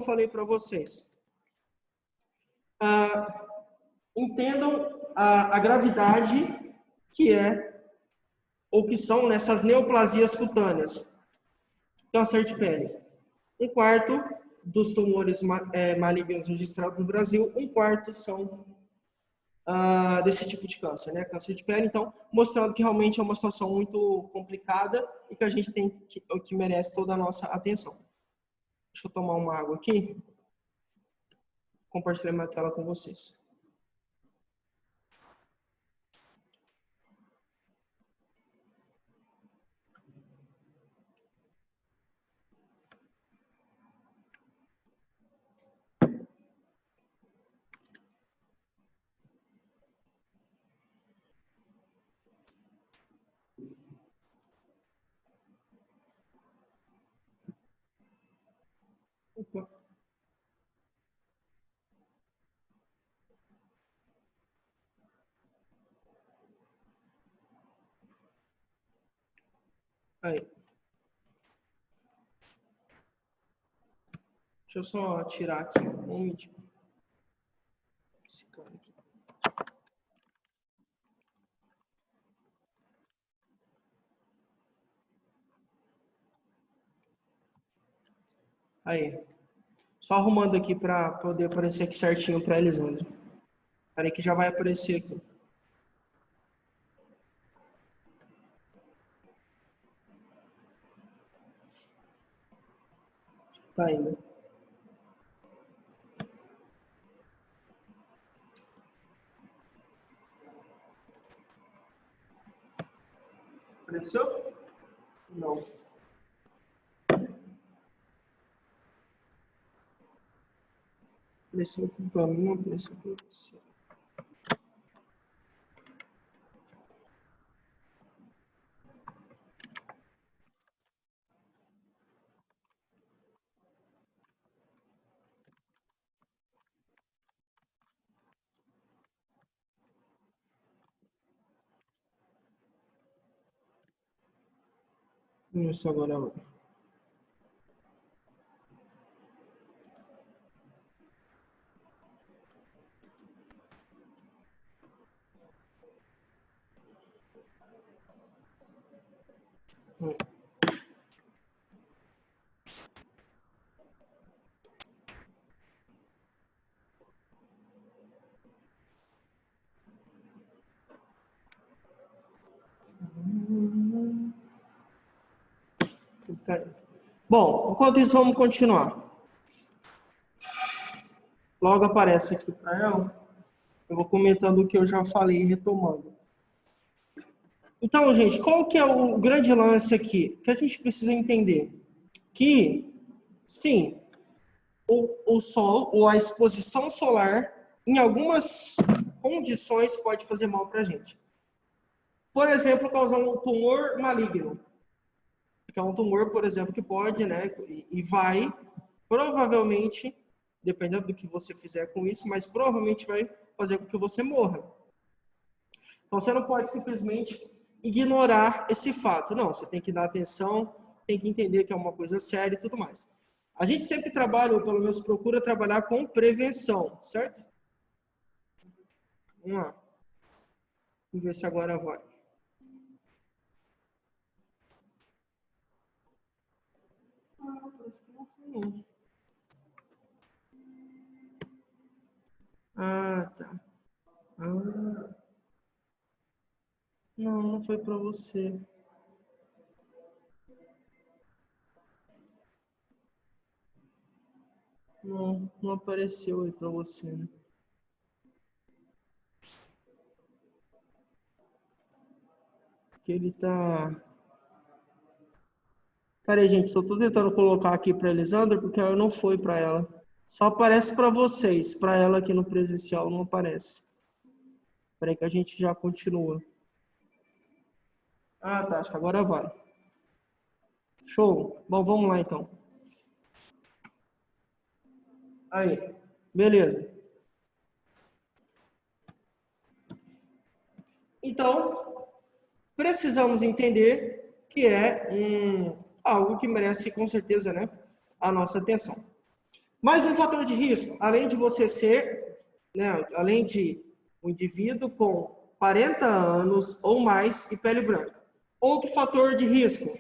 falei para vocês. Entendam a gravidade que é, ou que são nessas neoplasias cutâneas. Câncer de pele. 1/4 dos tumores malignos registrados no Brasil, 1/4 são desse tipo de câncer, né? Câncer de pele, então, mostrando que realmente é uma situação muito complicada e que a gente tem que merece toda a nossa atenção. Deixa eu tomar uma água aqui. Compartilhar minha tela com vocês. Opa. Aí. Deixa eu só tirar aqui um minutinho. Esse cara aqui. Aí. Só arrumando aqui para poder aparecer aqui certinho para a Elisandra. Peraí que já vai aparecer aqui. Tá indo. Apareceu? Não. Apareceu para mim, apareceu para você. Isso agora vai. Bom, enquanto isso, vamos continuar. Logo aparece aqui para ela. Eu vou comentando o que eu já falei e retomando. Então, gente, qual que é o grande lance aqui? Que a gente precisa entender que, sim, o sol ou a exposição solar, em algumas condições, pode fazer mal para a gente. Por exemplo, causar um tumor maligno. Que é um tumor, por exemplo, que pode, né, e vai, provavelmente, dependendo do que você fizer com isso, mas provavelmente vai fazer com que você morra. Então, você não pode simplesmente ignorar esse fato. Não, você tem que dar atenção, tem que entender que é uma coisa séria e tudo mais. A gente sempre trabalha, ou pelo menos procura trabalhar com prevenção, certo? Vamos lá. Vamos ver se agora vai. Ah, tá. Ah. Não, não foi para você. Não, não apareceu aí para você, né? Que ele tá... Peraí, gente, só tô tentando colocar aqui para Elisandra, porque ela não foi para ela. Só aparece para vocês, para ela aqui no presencial não aparece. Peraí que a gente já continua. Ah, tá, acho que agora vai. Show. Bom, vamos lá então. Aí, beleza. Então, precisamos entender que é algo que merece com certeza, né, a nossa atenção. Mais um fator de risco, além de você ser, né, além de um indivíduo com 40 anos ou mais e pele branca. Outro fator de risco,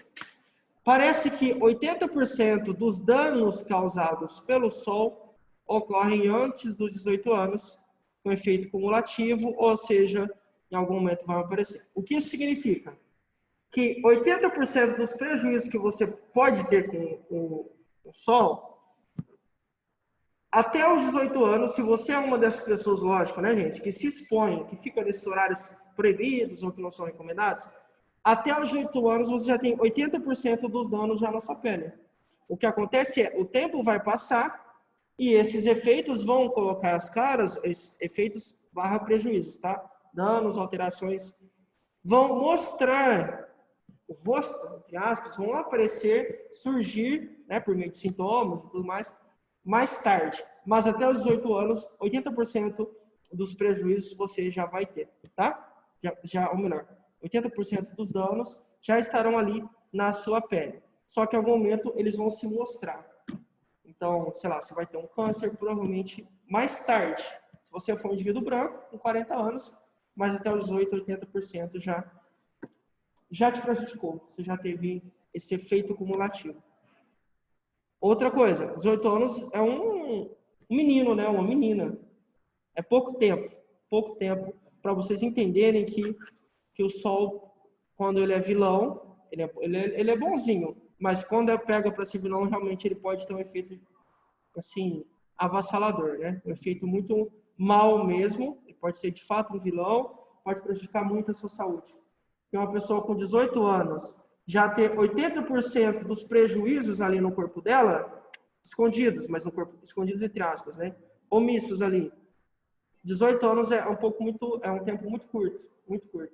parece que 80% dos danos causados pelo sol ocorrem antes dos 18 anos, com efeito cumulativo, ou seja, em algum momento vai aparecer. O que isso significa? Que 80% dos prejuízos que você pode ter com o sol, até os 18 anos, se você é uma dessas pessoas, lógico, né, gente, que se expõe, que fica nesses horários proibidos ou que não são recomendados, até os 18 anos você já tem 80% dos danos já na sua pele. O que acontece é, o tempo vai passar e esses efeitos vão colocar as caras, esses efeitos barra prejuízos, tá? Danos, alterações, vão mostrar o rosto, entre aspas, vão aparecer, surgir, né, por meio de sintomas e tudo mais tarde. Mas até os 18 anos, 80% dos prejuízos você já vai ter, tá? Ou melhor, 80% dos danos já estarão ali na sua pele. Só que em algum momento eles vão se mostrar. Então, sei lá, você vai ter um câncer provavelmente mais tarde. Se você for um indivíduo branco, com 40 anos, mas até os 8, 80% já te prejudicou. Você já teve esse efeito cumulativo. Outra coisa, 18 anos é um menino, né? Uma menina. É pouco tempo para vocês entenderem que o sol, quando ele é vilão, ele é bonzinho, mas quando pega para ser vilão, realmente ele pode ter um efeito, assim, avassalador, né? Um efeito muito mal mesmo, ele pode ser de fato um vilão, pode prejudicar muito a sua saúde. Porque uma pessoa com 18 anos já ter 80% dos prejuízos ali no corpo dela, escondidos, mas no corpo, escondidos entre aspas, né? Omissos ali. 18 anos é um tempo muito curto, muito curto.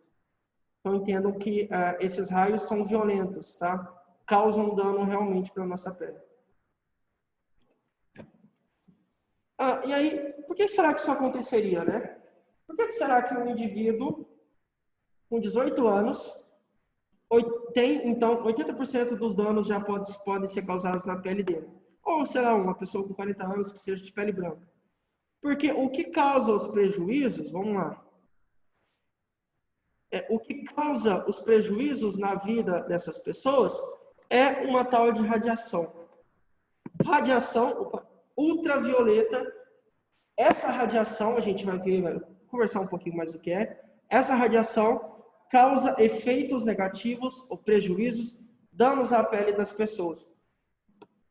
Então entendam que esses raios são violentos, tá? Causam dano realmente para a nossa pele. E aí, por que será que isso aconteceria, né? Por que será que um indivíduo com 18 anos tem, então, 80% dos danos já podem ser causados na pele dele? Ou, sei lá, uma pessoa com 40 anos que seja de pele branca. Porque o que causa os prejuízos, vamos lá, o que causa os prejuízos na vida dessas pessoas é uma tal de radiação. Radiação ultravioleta. Essa radiação, a gente vai conversar um pouquinho mais do que é. Essa radiação causa efeitos negativos ou prejuízos, danos à pele das pessoas.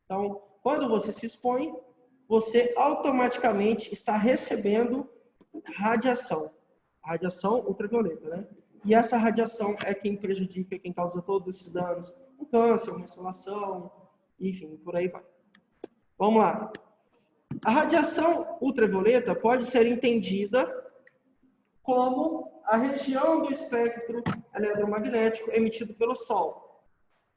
Então, quando você se expõe, você automaticamente está recebendo radiação ultravioleta, né? E essa radiação é quem prejudica, quem causa todos esses danos, o câncer, uma insolação, enfim, por aí vai. Vamos lá. A radiação ultravioleta pode ser entendida como a região do espectro eletromagnético emitido pelo Sol,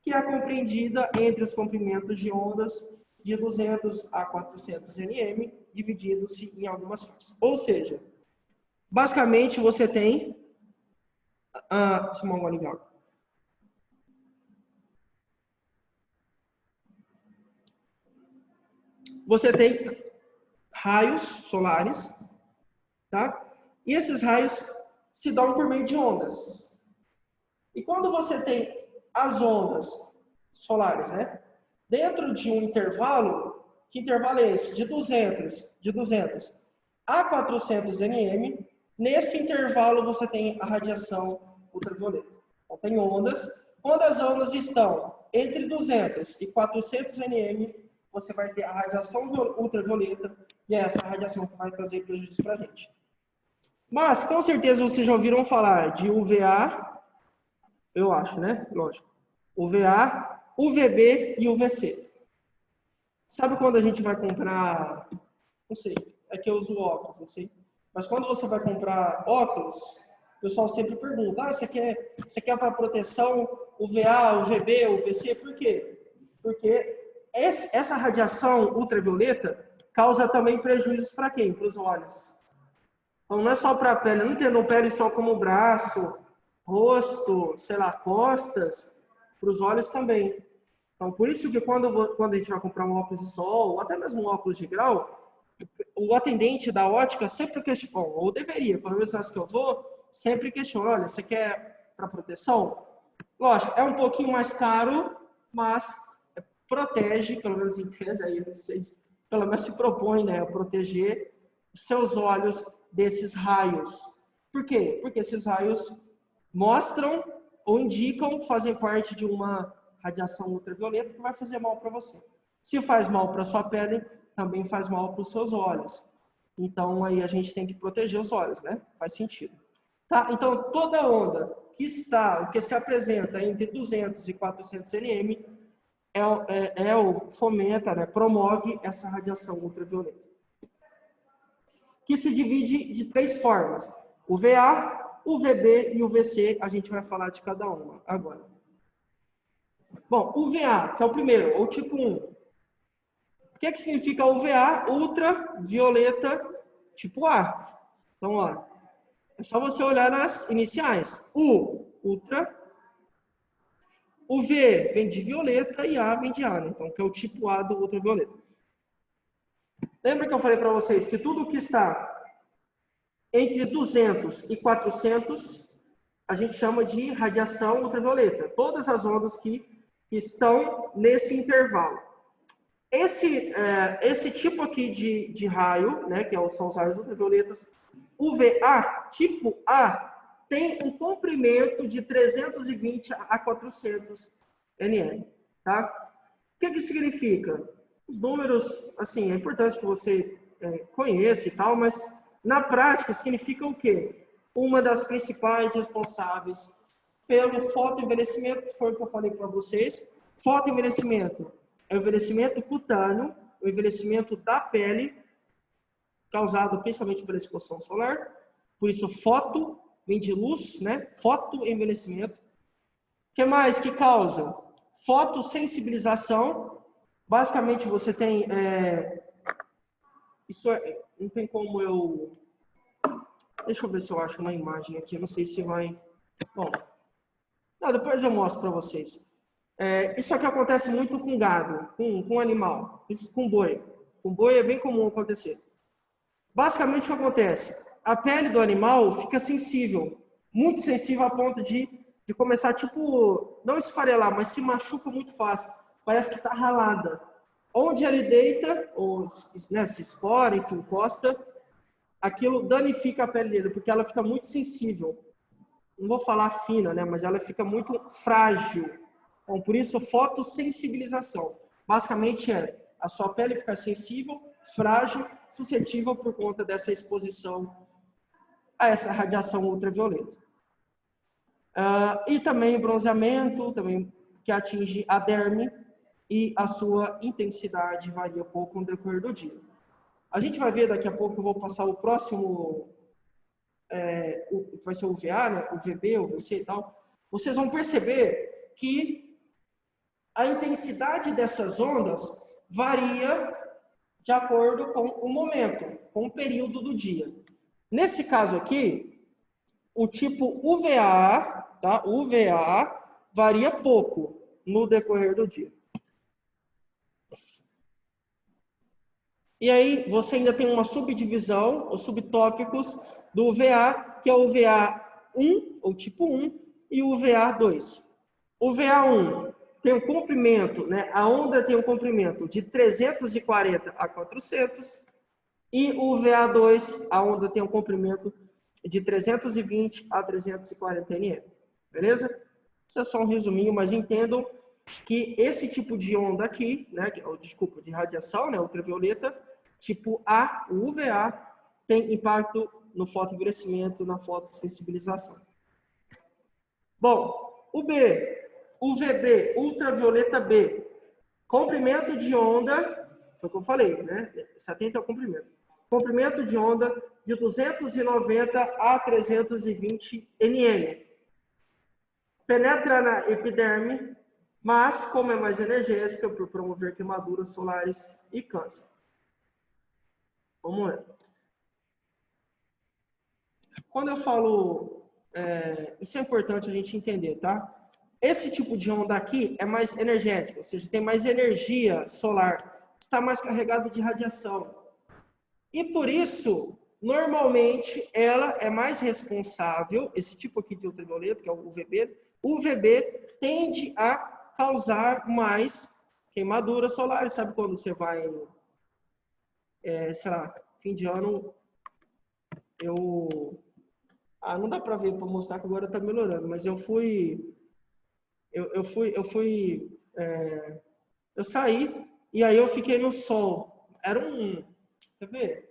que é compreendida entre os comprimentos de ondas de 200 a 400 nm, divididos-se em algumas partes. Ou seja, basicamente você tem... deixa eu tomar um gole de água. Você tem raios solares, tá? E esses raios se dão por meio de ondas. E quando você tem as ondas solares, né? Dentro de um intervalo, que intervalo é esse? De 200 a 400 nm, nesse intervalo você tem a radiação ultravioleta. Então tem ondas. Quando as ondas estão entre 200 e 400 nm, você vai ter a radiação ultravioleta, e é essa radiação que vai trazer prejuízo para a gente. Mas, com certeza, vocês já ouviram falar de UVA, eu acho, né? Lógico. UVA, UVB e UVC. Sabe quando a gente vai comprar... Não sei, é que eu uso óculos, não sei. Mas quando você vai comprar óculos, o pessoal sempre pergunta, você quer para proteção UVA, UVB, UVC? Por quê? Porque essa radiação ultravioleta causa também prejuízos para quem? Para os olhos. Então não é só para a pele, eu não entendo pele só como braço, rosto, sei lá, costas, para os olhos também. Então, por isso que quando a gente vai comprar um óculos de sol, ou até mesmo um óculos de grau, o atendente da ótica sempre questiona, ou deveria, pelo menos nas que eu vou, sempre questiona, olha, você quer para proteção? Lógico, é um pouquinho mais caro, mas protege, pelo menos em tese, aí vocês pelo menos se propõem, né, a proteger os seus olhos desses raios. Por quê? Porque esses raios mostram ou indicam, fazem parte de uma radiação ultravioleta que vai fazer mal para você. Se faz mal para sua pele, também faz mal para os seus olhos. Então, aí a gente tem que proteger os olhos, né? Faz sentido. Tá? Então, toda onda que se apresenta entre 200 e 400 nm fomenta, né? Promove essa radiação ultravioleta. Que se divide de 3 formas: o VA, o VB e o VC. A gente vai falar de cada uma agora. Bom, o VA, que é o primeiro, ou tipo 1. O que significa UVA? Ultravioleta tipo A. Então, ó, é só você olhar nas iniciais. U, ultra. O V vem de violeta e A vem de A, né? Então, que é o tipo A do ultravioleta. Lembra que eu falei para vocês que tudo que está entre 200 e 400, a gente chama de radiação ultravioleta. Todas as ondas que estão nesse intervalo. Esse tipo aqui de raio, né, que são os raios ultravioletas, UVA, tipo A, tem um comprimento de 320 a 400 nm. Tá? O que significa? Os números, assim, é importante que você conheça e tal, mas na prática significa o quê? Uma das principais responsáveis pelo fotoenvelhecimento, que foi o que eu falei para vocês. Fotoenvelhecimento é o envelhecimento cutâneo, o envelhecimento da pele, causado principalmente pela exposição solar. Por isso, foto vem de luz, né? Fotoenvelhecimento. O que mais que causa? Fotossensibilização. Basicamente, você tem... não tem como eu... Deixa eu ver se eu acho uma imagem aqui. Eu não sei se vai... Bom, não, depois eu mostro para vocês. Isso aqui acontece muito com gado, com animal, isso com boi. Com boi é bem comum acontecer. Basicamente, o que acontece? A pele do animal fica sensível, muito sensível a ponto de começar, tipo, não esfarelar, mas se machuca muito fácil. Parece que está ralada. Onde ele deita, ou né, se esfora, enfim, encosta, aquilo danifica a pele dele, porque ela fica muito sensível. Não vou falar fina, né, mas ela fica muito frágil. Então, por isso, fotossensibilização. Basicamente a sua pele ficar sensível, frágil, suscetível por conta dessa exposição a essa radiação ultravioleta. E também bronzeamento, também que atinge a derme e a sua intensidade varia um pouco no decorrer do dia. A gente vai ver daqui a pouco, eu vou passar o próximo, vai ser o VA, né? O VB, o VC e tal. Vocês vão perceber que a intensidade dessas ondas varia de acordo com o momento, com o período do dia. Nesse caso aqui, o tipo UVA, tá? UVA varia pouco no decorrer do dia. E aí, você ainda tem uma subdivisão, ou subtópicos do UVA, que é o UVA1, ou tipo 1, e o UVA2. O UVA1 tem um comprimento, né? A onda tem um comprimento de 340 a 400, e o VA2, a onda tem um comprimento de 320 a 340 nm. Beleza? Isso é só um resuminho, mas entendam que esse tipo de onda aqui, né, desculpa, de radiação, né, ultravioleta, tipo A, o UVA, tem impacto no fotoenvelhecimento, na fotossensibilização. Bom, o B, o VB, ultravioleta B, comprimento de onda, foi o que eu falei, né? 70 é o comprimento. Comprimento de onda de 290 a 320 nm. Penetra na epiderme, mas, como é mais energética, por promover queimaduras solares e câncer. Vamos lá. Quando eu falo... isso é importante a gente entender, tá? esse tipo de onda aqui é mais energético, ou seja, tem mais energia solar, está mais carregado de radiação. E por isso, normalmente, ela é mais responsável, esse tipo aqui de ultravioleta, que é o UVB, o UVB tende a causar mais queimaduras solares. Sabe quando você vai, sei lá, fim de ano, não dá para ver, para mostrar que agora está melhorando, mas eu saí e aí eu fiquei no sol. Quer ver?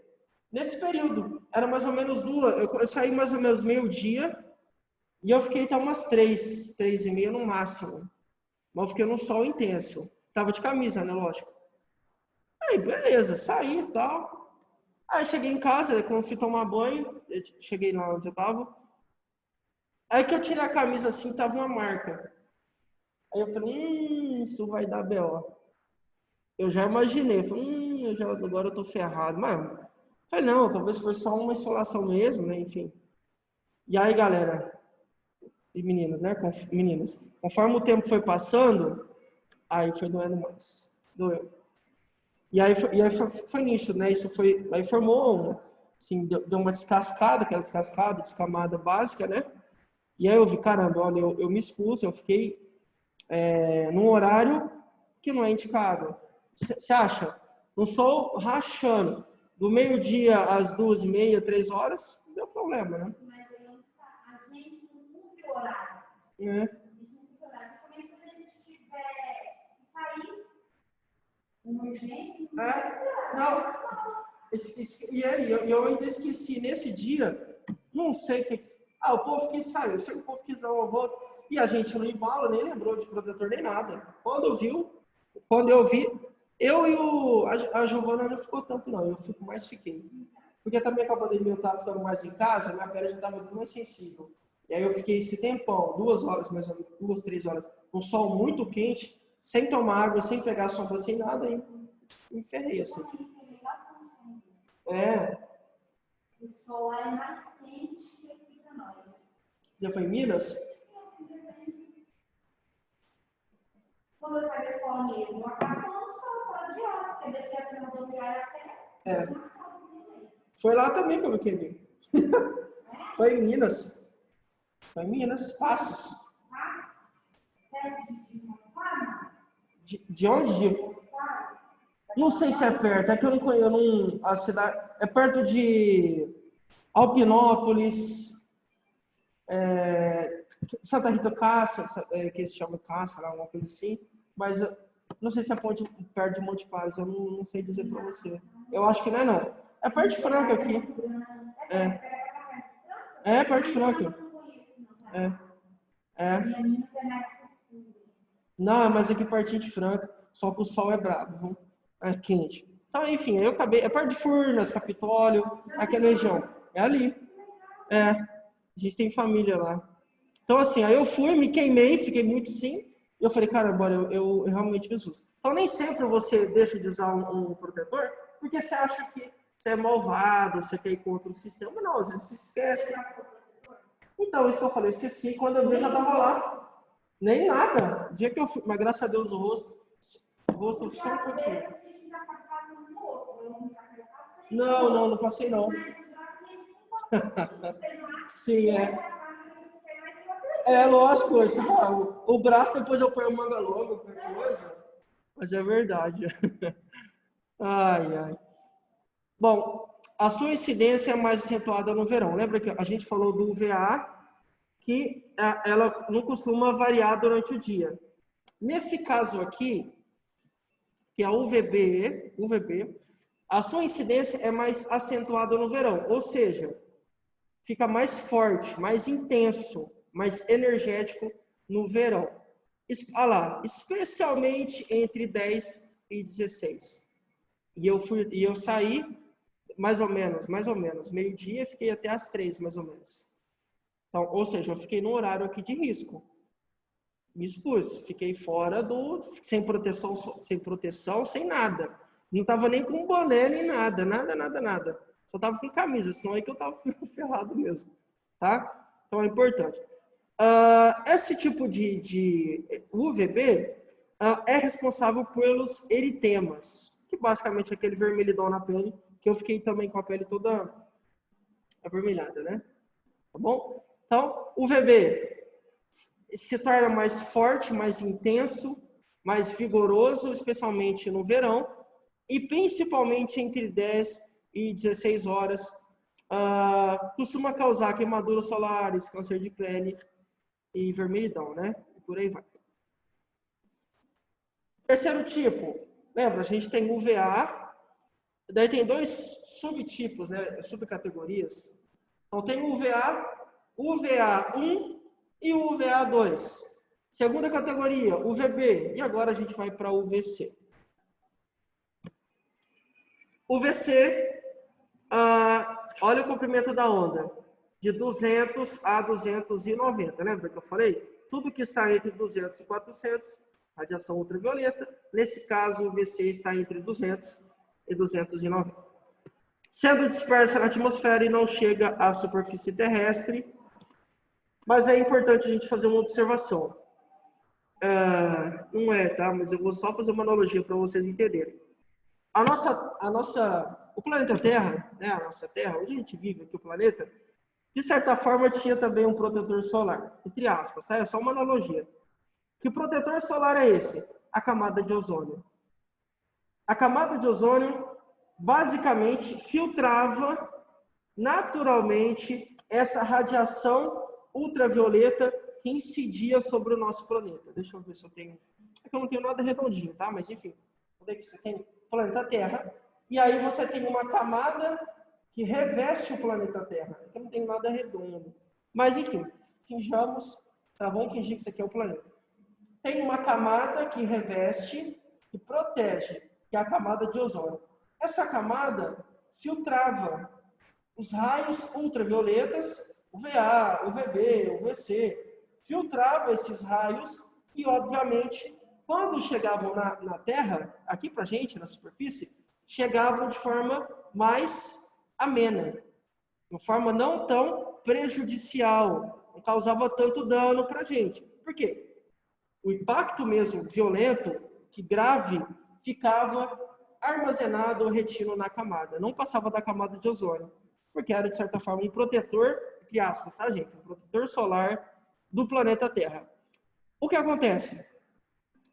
Nesse período, era mais ou menos eu saí mais ou menos meio-dia e eu fiquei até umas 3h30 no máximo. Mas eu fiquei no sol intenso. Tava de camisa, né, lógico. Aí, beleza, saí e tal. Aí cheguei em casa, quando fui tomar banho, cheguei lá onde eu tava. Aí que eu tirei a camisa assim, tava uma marca. Aí eu falei, isso vai dar B.O. Eu já imaginei, falei, agora eu tô ferrado. Mas, falei, não, talvez foi só uma insolação mesmo, né, enfim. E aí, galera, e meninas, né, meninas, conforme o tempo foi passando, aí foi doendo mais, doeu. E aí foi nisso, né, aí formou, assim, deu uma descascada, aquela descamada básica, né, e aí eu vi, caramba, olha, eu me expus, eu fiquei num horário que não é indicado. Você acha? No sol rachando, do meio-dia às 2h30, 3h, não deu problema, né? Mas aí a gente não cumpre o horário. É. A gente não cumpre o horário. Principalmente se a gente tiver que sair, uma urgência, Não. E aí, eu ainda esqueci, nesse dia, não sei o que... o povo quis sair, eu sei que o povo quis dar uma volta, e a gente no embalo nem lembrou de protetor nem nada. Quando eu vi, eu e a Giovana não ficou tanto não, eu fiquei. Porque também com a pandemia eu estava ficando mais em casa, minha pele já estava muito mais sensível. E aí eu fiquei esse tempão, 2 horas mais ou menos, 2, 3 horas, um sol muito quente, sem tomar água, sem pegar sombra, sem nada, e me ferrei assim. O sol é mais quente que aqui para nós. Já foi em Minas? Quando eu saí da escola mesmo, eu acabo tomando sol fora de aula, porque daqui a pouco eu vou virar até. Foi lá também que eu me queimei. Foi em Minas. Foi em Minas, Passos. De onde? Não sei se é perto, é que eu não conheço. A cidade é perto de Alpinópolis, Santa Rita Cássia, que se chama Cássia, alguma coisa assim. Mas não sei se é perto de Monte Claros, eu não sei dizer para você. Eu acho que não é não. É perto de Franca aqui. É perto de Franca. Não, mas aqui pertinho de Franca, só que o sol é brabo, viu? É quente. Então, enfim, eu acabei. É perto de Furnas, Capitólio, aquela região. É ali. A gente tem família lá. Então, assim, aí eu fui, me queimei, fiquei muito sim. E eu falei, caramba, eu realmente me assusto. Então, nem sempre você deixa de usar um protetor, porque você acha que você é malvado, você quer ir contra o sistema. Não, às vezes você esquece. Então, isso que eu falei, eu esqueci. Quando eu vi, eu já tava lá. Nem nada. O dia que eu fui, mas graças a Deus o rosto só um pouquinho. Não passei não. Sim, lógico, o braço depois eu ponho a manga longa, qualquer coisa. Mas é verdade. Ai. Bom, a sua incidência é mais acentuada no verão. Lembra que a gente falou do UVA, que ela não costuma variar durante o dia. Nesse caso aqui, que é a UVB, a sua incidência é mais acentuada no verão, ou seja, fica mais forte, mais intenso, mais energético no verão. Olha lá, especialmente entre 10 e 16. E eu saí mais ou menos, meio-dia, fiquei até às 3, mais ou menos. Então, ou seja, eu fiquei no horário aqui de risco. Me expus, fiquei fora sem proteção, sem nada. Não tava nem com boné, nem nada. Só tava com camisa, senão aí que eu tava ferrado mesmo, tá? Então é importante. Esse tipo de UVB é responsável pelos eritemas, que basicamente é aquele vermelhidão na pele, que eu fiquei também com a pele toda avermelhada, né? Tá bom? Então, o UVB se torna mais forte, mais intenso, mais vigoroso, especialmente no verão, e principalmente entre 10 e 16 horas, costuma causar queimaduras solares, câncer de pele e vermelhidão, né? E por aí vai. Terceiro tipo, lembra, a gente tem UVA, daí tem dois subtipos, né? Subcategorias. Então tem o UVA, UVA1 e o UVA2. Segunda categoria, UVB, e agora a gente vai para o UVC. UVC, olha o comprimento da onda, de 200 a 290, lembra que eu falei? Tudo que está entre 200 e 400, radiação ultravioleta. Nesse caso, o UVC está entre 200 e 290. Sendo dispersa na atmosfera e não chega à superfície terrestre, mas é importante a gente fazer uma observação. Não é, tá? Mas eu vou só fazer uma analogia para vocês entenderem. O planeta Terra, né, a nossa Terra, onde a gente vive aqui, o planeta, de certa forma tinha também um protetor solar, entre aspas, tá? É só uma analogia. Que protetor solar é esse? A camada de ozônio. A camada de ozônio, basicamente, filtrava naturalmente essa radiação ultravioleta que incidia sobre o nosso planeta. Deixa eu ver se eu tenho... É que eu não tenho nada redondinho, tá? Mas, enfim, onde é que você tem? Planeta Terra. E aí você tem uma camada que reveste o planeta Terra. Eu não tenho nada redondo. Mas, enfim, finjamos, tá? Vamos fingir que isso aqui é o planeta. Tem uma camada que reveste e protege, que é a camada de ozônio. Essa camada filtrava os raios ultravioletas, UVA, UVB, UVC, filtrava esses raios e, obviamente, quando chegavam na Terra, aqui para a gente, na superfície, chegavam de forma mais amena, de uma forma não tão prejudicial, não causava tanto dano para a gente. Por quê? O impacto mesmo violento, que grave, ficava armazenado ou retido na camada, não passava da camada de ozônio, porque era, de certa forma, um protetor, entre aspas, tá, gente? Um protetor solar do planeta Terra. O que acontece?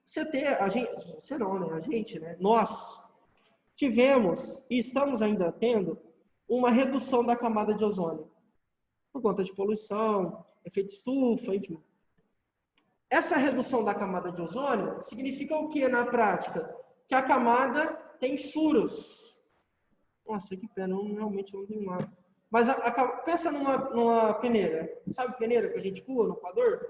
Você não, né? A gente, né? Nós tivemos e estamos ainda tendo uma redução da camada de ozônio, por conta de poluição, efeito estufa, enfim. Essa redução da camada de ozônio significa o que na prática? Que a camada tem furos. Nossa, que pena, realmente não tenho nada. Mas pensa numa peneira. Sabe peneira que a gente pula no coador?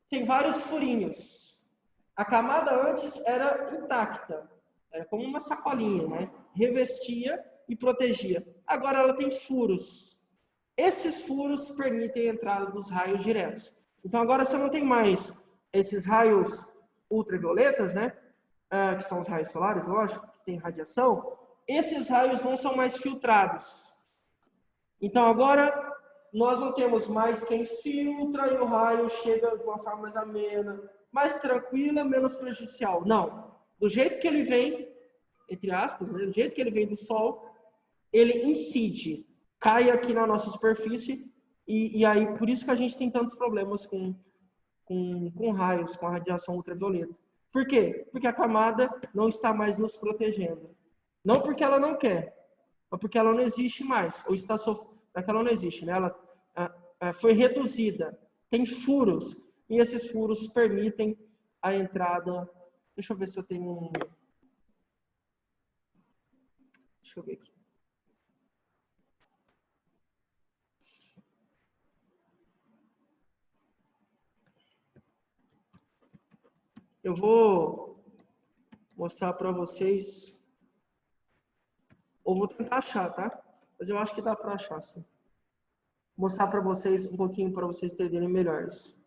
Tem vários furinhos. A camada antes era intacta. Era como uma sacolinha, né? Revestia e protegia. Agora ela tem furos. Esses furos permitem a entrada dos raios diretos. Então agora você não tem mais esses raios ultravioletas, né? Que são os raios solares, lógico, que tem radiação. Esses raios não são mais filtrados. Então agora nós não temos mais quem filtra e o raio chega de uma forma mais amena, mais tranquila, menos prejudicial. Não. Do jeito que ele vem, entre aspas, né? Do jeito que ele vem do Sol, ele incide, cai aqui na nossa superfície e aí por isso que a gente tem tantos problemas com raios, com a radiação ultravioleta. Por quê? Porque a camada não está mais nos protegendo. Não porque ela não quer, mas porque ela não existe mais. Ou está é que ela não existe, né? Ela foi reduzida. Tem furos. E esses furos permitem a entrada. Deixa eu ver se eu tenho um. Deixa eu ver aqui. Eu vou mostrar para vocês. Ou vou tentar achar, tá? Mas eu acho que dá para achar, sim. Vou mostrar para vocês um pouquinho para vocês entenderem melhor isso.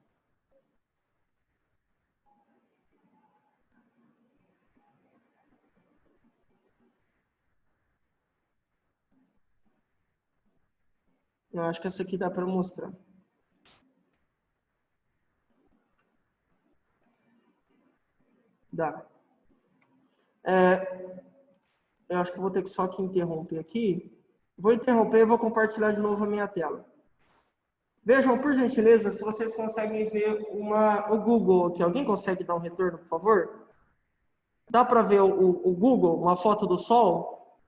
Eu acho que essa aqui dá para mostrar. Dá. Eu acho que eu vou ter que só que interromper aqui. Vou interromper e vou compartilhar de novo a minha tela. Vejam, por gentileza, se vocês conseguem ver o Google aqui. Alguém consegue dar um retorno, por favor? Dá para ver o Google, uma foto do Sol?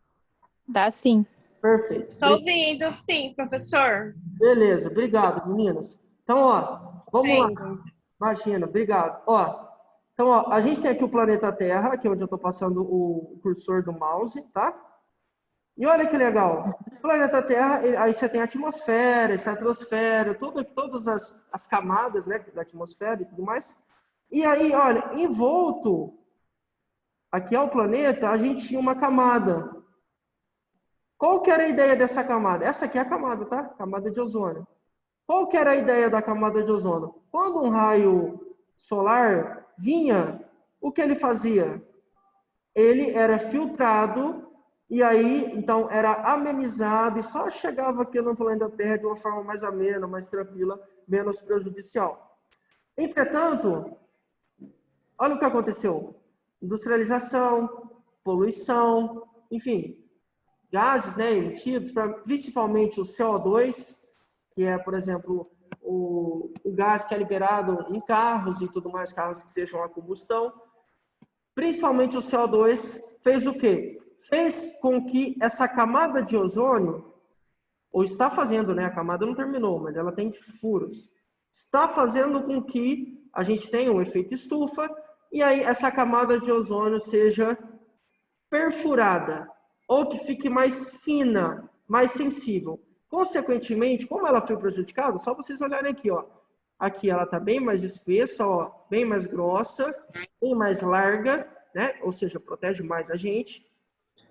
Dá sim. Perfeito. Estou ouvindo, sim, professor. Beleza, obrigado, meninas. Então, ó, vamos lá. Vendo. Imagina, obrigado. Ó, então, ó, a gente tem aqui o planeta Terra, aqui onde eu estou passando o cursor do mouse, tá? E olha que legal. O planeta Terra, aí você tem a atmosfera, a estratosfera, todas as camadas, né, da atmosfera e tudo mais. E aí, olha, envolto aqui ao planeta, a gente tinha uma camada. Qual que era a ideia dessa camada? Essa aqui é a camada, tá? Camada de ozônio. Qual que era a ideia da camada de ozônio? Quando um raio solar vinha, o que ele fazia? Ele era filtrado e aí, então, era amenizado e só chegava aqui no planeta Terra de uma forma mais amena, mais tranquila, menos prejudicial. Entretanto, olha o que aconteceu. Industrialização, poluição, enfim, gases, né, emitidos, principalmente o CO2, que é, por exemplo, o gás que é liberado em carros e tudo mais, carros que sejam a combustão. Principalmente o CO2 fez o quê? Fez com que essa camada de ozônio, ou está fazendo, né, a camada não terminou, mas ela tem furos, está fazendo com que a gente tenha um efeito estufa, e aí essa camada de ozônio seja perfurada, ou que fique mais fina, mais sensível. Consequentemente, como ela foi prejudicada, só vocês olharem aqui, ó. Aqui ela está bem mais espessa, ó, bem mais grossa, bem mais larga, né? Ou seja, protege mais a gente.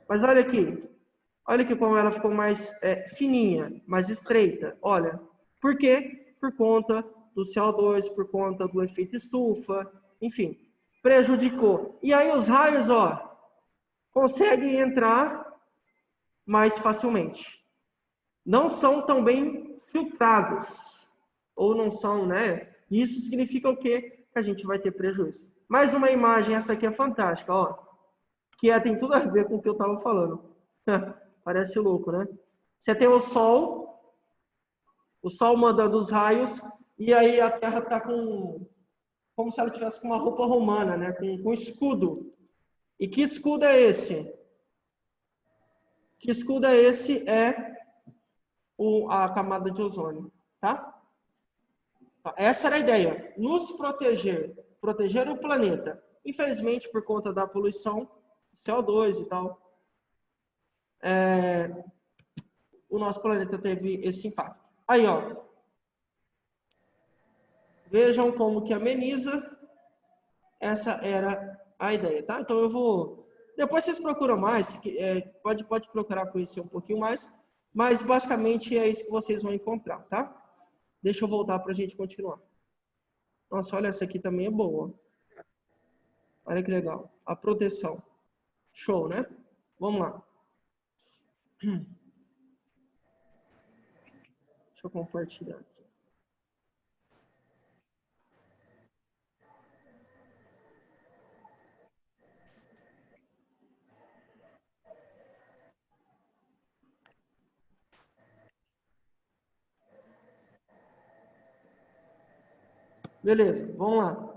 Mas olha aqui como ela ficou mais fininha, mais estreita. Olha, por quê? Por conta do CO2, por conta do efeito estufa, enfim, prejudicou. E aí os raios, ó, conseguem entrar mais facilmente. Não são tão bem filtrados, ou não são, né? Isso significa o quê? Que a gente vai ter prejuízo. Mais uma imagem, essa aqui é fantástica, ó. Que tem tudo a ver com o que eu estava falando. Parece louco, né? Você tem o Sol mandando os raios, e aí a Terra está como se ela tivesse com uma roupa romana, né? Com escudo. E que escudo é esse? Que escudo é esse? É a camada de ozônio, tá? Essa era a ideia, nos proteger o planeta. Infelizmente, por conta da poluição, CO2 e tal, o nosso planeta teve esse impacto. Aí, ó, vejam como que ameniza. Essa era a ideia, tá? Então eu vou... Depois vocês procuram mais, pode procurar conhecer um pouquinho mais, mas basicamente é isso que vocês vão encontrar, tá? Deixa eu voltar para a gente continuar. Nossa, olha, essa aqui também é boa. Olha que legal. A proteção. Show, né? Vamos lá. Deixa eu compartilhar aqui. Beleza, vamos lá.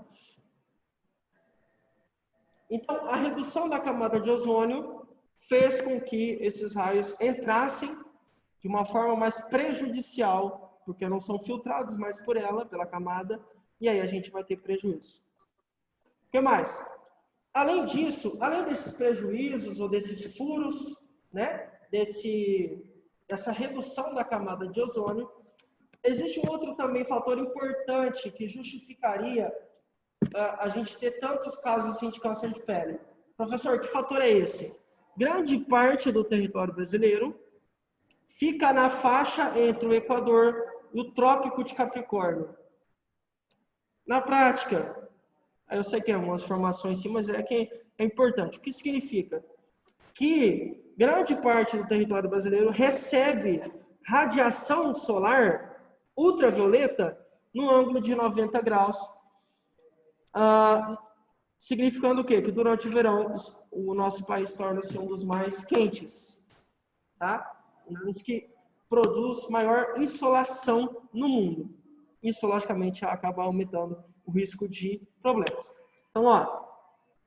Então, a redução da camada de ozônio fez com que esses raios entrassem de uma forma mais prejudicial, porque não são filtrados mais por ela, pela camada, e aí a gente vai ter prejuízo. O que mais? Além disso, além desses prejuízos ou desses furos, né, dessa redução da camada de ozônio, existe um outro também fator importante que justificaria a gente ter tantos casos assim de câncer de pele. Professor, que fator é esse? Grande parte do território brasileiro fica na faixa entre o Equador e o Trópico de Capricórnio. Na prática, eu sei que é umas formações sim, mas que é importante. O que significa? Que grande parte do território brasileiro recebe radiação solar ultravioleta no ângulo de 90 graus significando o quê? Que durante o verão o nosso país torna-se um dos mais quentes, tá? Um dos que produz maior insolação no mundo. Isso, logicamente, acaba aumentando o risco de problemas. Então, ó,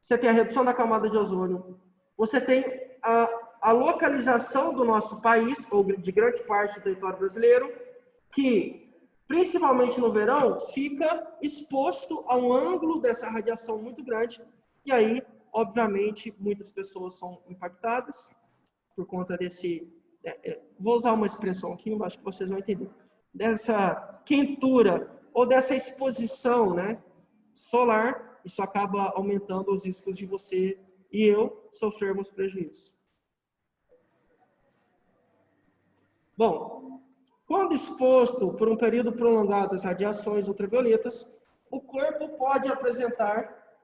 você tem a redução da camada de ozônio, você tem a localização do nosso país, ou de grande parte do território brasileiro, que, principalmente no verão, fica exposto a um ângulo dessa radiação muito grande, e aí, obviamente, muitas pessoas são impactadas por conta desse... vou usar uma expressão aqui, eu acho que vocês vão entender. Dessa quentura, ou dessa exposição, né, solar, isso acaba aumentando os riscos de você e eu sofrermos prejuízo. Bom, quando exposto por um período prolongado às radiações ultravioletas, o corpo pode apresentar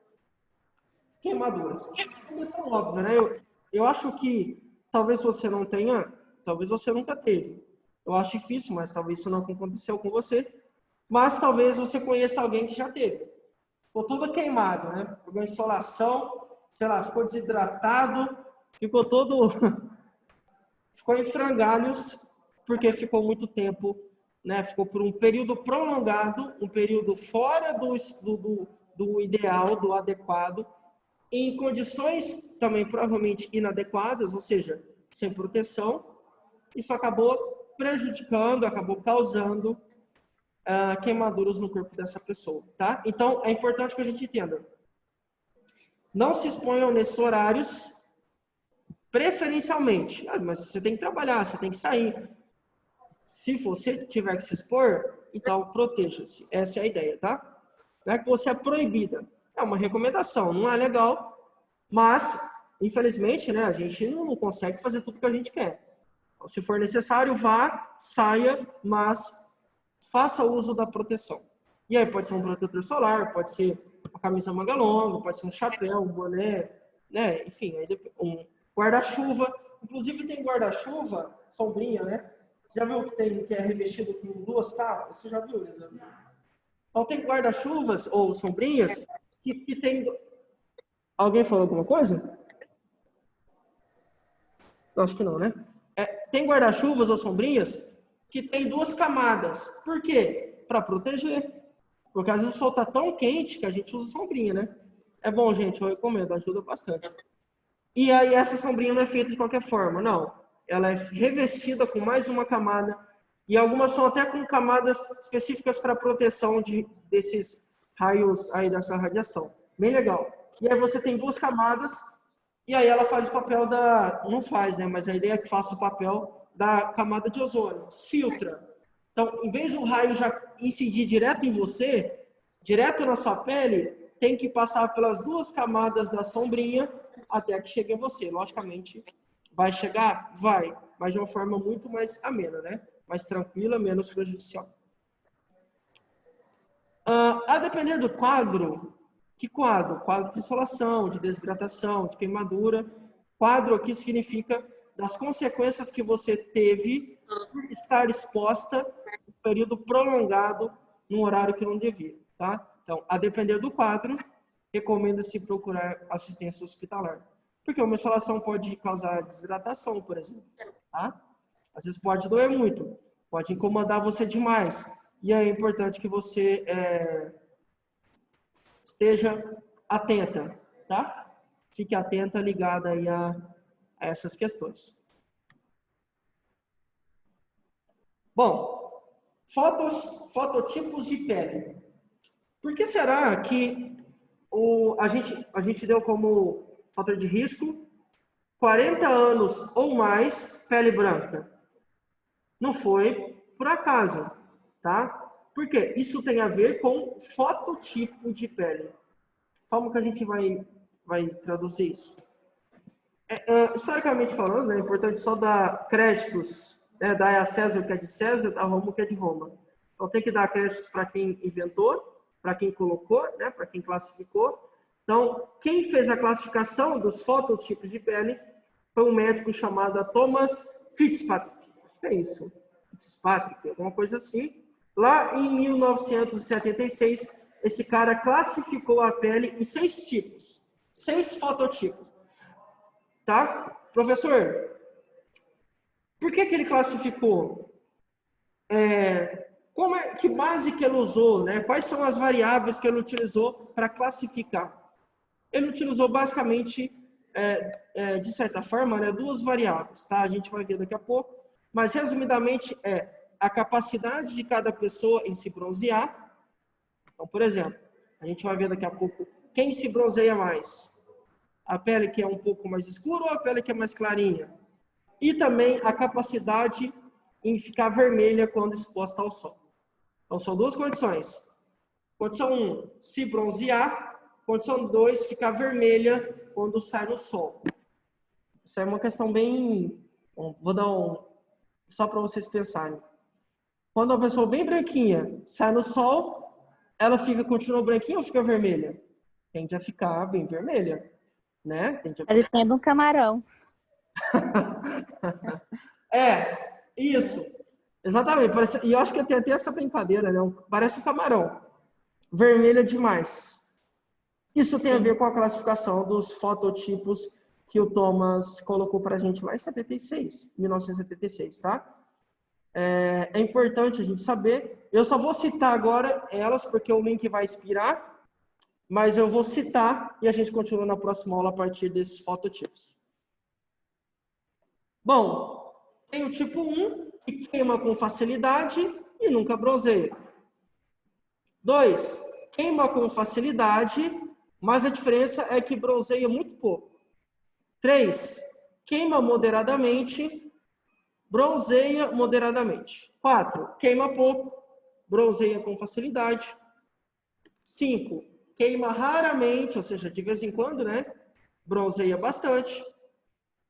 queimaduras. Essa é uma questão óbvia, né? Eu acho que talvez você não tenha, talvez você nunca teve. Eu acho difícil, mas talvez isso não aconteceu com você. Mas talvez você conheça alguém que já teve. Ficou todo queimado, né? Pegou insolação, sei lá, ficou desidratado, ficou todo... ficou em frangalhos, porque ficou muito tempo, né? Ficou por um período prolongado, um período fora do ideal, do adequado, em condições também provavelmente inadequadas, ou seja, sem proteção. Isso acabou prejudicando, acabou causando queimaduras no corpo dessa pessoa, tá? Então, é importante que a gente entenda. Não se exponham nesses horários, preferencialmente. Mas você tem que trabalhar, você tem que sair. Se você tiver que se expor, então proteja-se. Essa é a ideia, tá? Não é que você é proibida. É uma recomendação, não é legal, mas, infelizmente, né, a gente não consegue fazer tudo que a gente quer. Então, se for necessário, vá, saia, mas faça uso da proteção. E aí pode ser um protetor solar, pode ser uma camisa manga longa, pode ser um chapéu, um boné, né? Enfim, aí um guarda-chuva. Inclusive tem guarda-chuva, sombrinha, né? Você já viu que é revestido com duas capas? Você já viu, né? Então tem guarda-chuvas ou sombrinhas que tem... Alguém falou alguma coisa? Acho que não, né? Tem guarda-chuvas ou sombrinhas que tem duas camadas. Por quê? Para proteger. Porque às vezes o sol está tão quente que a gente usa sombrinha, né? É bom, gente, eu recomendo, ajuda bastante. E aí essa sombrinha não é feita de qualquer forma, não. Ela é revestida com mais uma camada. E algumas são até com camadas específicas para proteção desses raios aí dessa radiação. Bem legal. E aí você tem duas camadas, e aí ela faz o papel da... Não faz, né? Mas a ideia é que faça o papel da camada de ozônio. Filtra. Então, em vez do raio já incidir direto em você, direto na sua pele, tem que passar pelas duas camadas da sombrinha até que chegue em você. Logicamente, vai chegar? Vai. Mas de uma forma muito mais amena, né? Mais tranquila, menos prejudicial. A depender do quadro, que quadro? Quadro de insolação, de desidratação, de queimadura. Quadro aqui significa das consequências que você teve por estar exposta um período prolongado num horário que não devia, tá? Então, a depender do quadro, recomenda-se procurar assistência hospitalar. Porque uma insolação pode causar desidratação, por exemplo, tá? Às vezes pode doer muito, pode incomodar você demais. E é importante que você esteja atenta, tá? Fique atenta, ligada aí a essas questões. Bom, fototipos de pele. Por que será que a gente deu como fator de risco 40 anos ou mais pele branca? Não foi por acaso, tá? Por quê? Isso tem a ver com fototipo de pele. Como que a gente vai traduzir isso? Historicamente falando, é importante só dar créditos, né? Dar a César o que é de César, a Roma o que é de Roma. Então tem que dar créditos para quem inventou, para quem colocou, né? Para quem classificou. Então, quem fez a classificação dos fototipos de pele foi um médico chamado Thomas Fitzpatrick. Acho que é isso. Fitzpatrick, alguma coisa assim. Lá em 1976, esse cara classificou a pele em 6 tipos, 6 fototipos. Tá? Professor, por que ele classificou? Que base que ele usou, né? Quais são as variáveis que ele utilizou para classificar? Ele utilizou basicamente, de certa forma, né, 2 variáveis, tá? A gente vai ver daqui a pouco, mas resumidamente a capacidade de cada pessoa em se bronzear. Então, por exemplo, a gente vai ver daqui a pouco quem se bronzeia mais. A pele que é um pouco mais escura ou a pele que é mais clarinha? E também a capacidade em ficar vermelha quando exposta ao sol. Então, são 2 condições. Condição 1, se bronzear. Condição 2, ficar vermelha quando sai no sol. Isso é uma questão bem... Vou dar só para vocês pensarem. Quando a pessoa bem branquinha sai no sol, ela continua branquinha ou fica vermelha? Tende a ficar bem vermelha, né? Parecendo um camarão. Isso. Exatamente. E eu acho que tem até essa brincadeira, né? Parece um camarão. Vermelha demais. Isso tem a ver com a classificação dos fototipos que o Thomas colocou para a gente lá em 1976, tá? É importante a gente saber. Eu só vou citar agora elas porque o link vai expirar, mas eu vou citar e a gente continua na próxima aula a partir desses fototipos. Bom, tem o tipo 1, que queima com facilidade e nunca bronzeia. 2, queima com facilidade, mas a diferença é que bronzeia muito pouco. 3, queima moderadamente, bronzeia moderadamente. 4, queima pouco, bronzeia com facilidade. 5, queima raramente, ou seja, de vez em quando, né? Bronzeia bastante.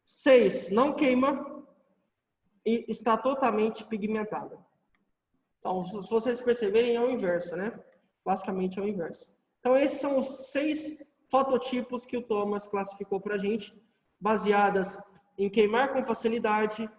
6, não queima e está totalmente pigmentada. Então, se vocês perceberem, é o inverso, né? Basicamente é o inverso. Então, esses são os 6 fototipos que o Thomas classificou para a gente, baseadas em queimar com facilidade,